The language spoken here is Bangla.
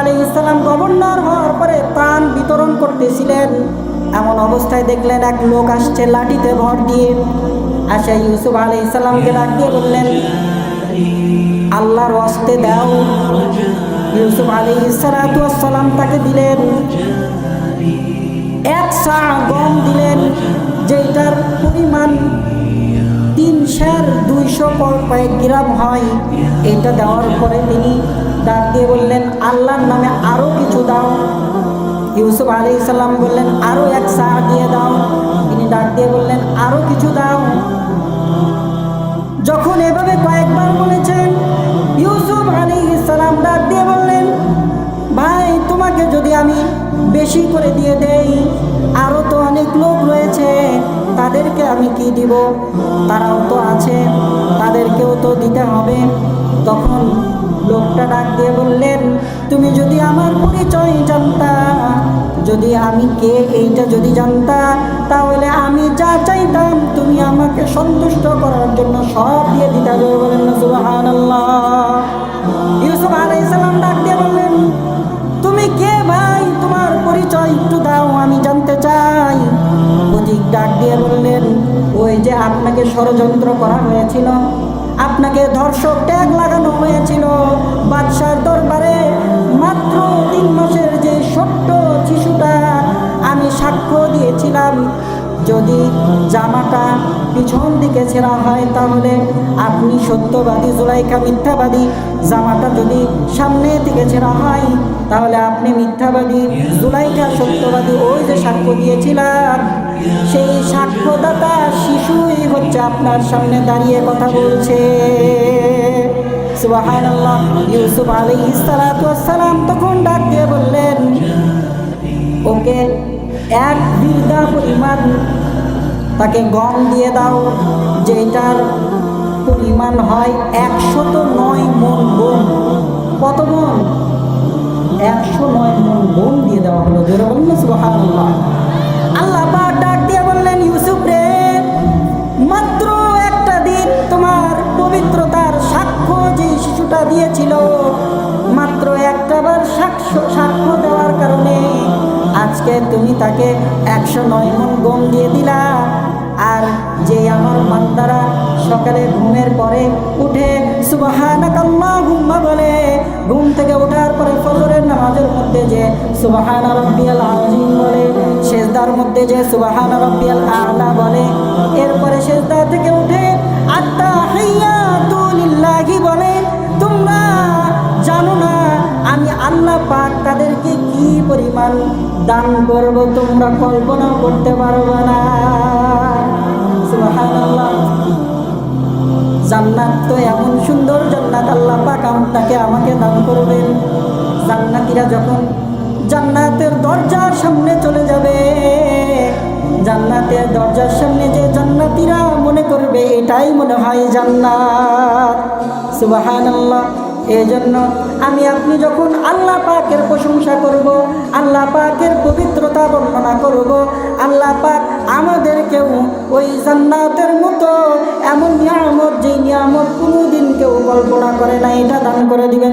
আলাইহিস সালাম গভর্নর হওয়ার পরে ত্রাণ বিতরণ করতেছিলেন, এমন অবস্থায় দেখলেন এক লোক আসছে লাঠিতে ভর দিয়ে। আসে ইউসুফ আলাইহিস সালামকে ডাক দিয়ে বললেন, আল্লাহর ওয়াস্তে দাও। ইউসুফ আলাইহিস সালাম তাকে দিলেন এক সা গম দিলেন, যেটার পরিমাণ 300-200 গ্রাম হয়। এটা দেওয়ার পরে তিনি ডাক দিয়ে বললেন, আল্লাহর নামে আরো কিছু দাও। ইউসুফ আলাইহিস সালাম বললেন, আরো এক সা দিয়ে দাও। তিনি ডাক দিয়ে বললেন, আরো কিছু দাও। যখন এভাবে কয়েকবার বলেছেন, ইউসুফ আলাইহিস সালাম ডাক দিয়ে বললেন, ভাই তোমাকে যদি আমি বেশি করে দিয়ে দেই, আরো তো অনেক লোক রয়েছে, তাদেরকে আমি কি দিব? তারাও তো আছে, তাদেরকেও তো দিতে হবে। তখন লোকটা ডাক দিয়ে বললেন, তুমি যদি আমার পরিচয় জানতা, যদি আমি কে এইটা যদি জানতা, তাহলে আমি যা চাইতাম তুমি আমাকে সন্তুষ্ট করার জন্য সব দিয়ে দিতে হবে। বলেন না সুবহানাল্লাহ। ইউসুফ আলাইহিস সালাম ডাক দিয়ে বললেন, তুমি কে ভাই? তোমার পরিচয় একটু দাও, আমি জানতে চাই। প্রতীক ডাক দিয়ে বললেন, ওই যে আপনাকে ষড়যন্ত্র করা হয়েছিল, আপনাকে ধর্ষক ট্যাগ লাগানো হয়েছিল বাদশার দরবারে, মাত্র 3 মাসের যে ছোট্ট শিশুটা, আমি সাক্ষ্য দিয়েছিলাম যদি জামাটা পিছন দিকে ছেঁড়া হয় তাহলে আপনি সত্যবাদী, জুলাইখা মিথ্যাবাদী। জামাটা যদি সামনে দিকে ছেঁড়া হয় তাহলে আপনি মিথ্যাবাদী, জুলাইখা সত্যবাদী। ওই যে সাক্ষ্য দিয়েছিলাম, সেই সাক্ষ্যদাতা শিশুই হচ্ছে আপনার সামনে দাঁড়িয়ে কথা বলছে। সুবহানাল্লাহ। ইউসুফ আলাইহিস সালাম তখন ডাক দিয়ে বললেন, ওকে 1 বিঘা পরিমাণ তাকে গম দিয়ে দাও, যেটার পরিমাণ হয় 109 মণ গম। কত মণ? 109 মণ গম দিয়ে দেওয়া হলো। জোরে বলুন না সুবহানাল্লাহ। আল্লাহ পাক ডাক দিয়ে বললেন, ইউসুফ রে, মাত্র একটা দিন তোমার পবিত্রতার সাক্ষ্য যে শিশুটা দিয়েছিল, মাত্র একটাবার সাক্ষ্য দেওয়ার কারণে আজকে তুমি তাকে 109 মণ গম দিয়ে দিলা। আর যে আমার বান্দারা সকালে ঘুমের পরে উঠে সুবহানাকাল্লাহুম্মা বলে, ঘুম থেকে ওঠার পরে ফজরের নামাজের মধ্যে যে সুবহানা রাব্বিয়াল আযীম বলে, সিজদার মধ্যে যে সুবহানা রাব্বিয়াল আ'লা বলে, এরপরে সিজদা থেকে উঠে আত্তাহিয়াতু লিল্লাহি বলে, তোমরা জানো না আমি আল্লাহ পাক তাদেরকে কি পরিমাণ দান করব, তোমরা কল্পনা করতে পারবে না। সুবহানাল্লাহ। জান্নাত তো এমন সুন্দর জান্নাত, আল্লাহ পাক আপনাকে আমাকে দান করবেন। জান্নাতীরা যখন জান্নাতের দরজার সামনে চলে যাবে, জান্নাতের দরজার সামনে যে জান্নাতীরা মনে করবে এটাই মনে হয় জান্নাত। সুবহানাল্লাহ। এই জন্য আমি আপনি যখন আল্লাহ পাকের প্রশংসা করব, আল্লাহ পাকের পবিত্রতা বর্ণনা করব, আল্লাহ পাক আমাদেরকেও ওই জান্নাতের মতো এমন নিয়ামত, যেই নিয়ামত কোনোদিন কেউ কল্পনা করে না, এটা দান করে দিবেন।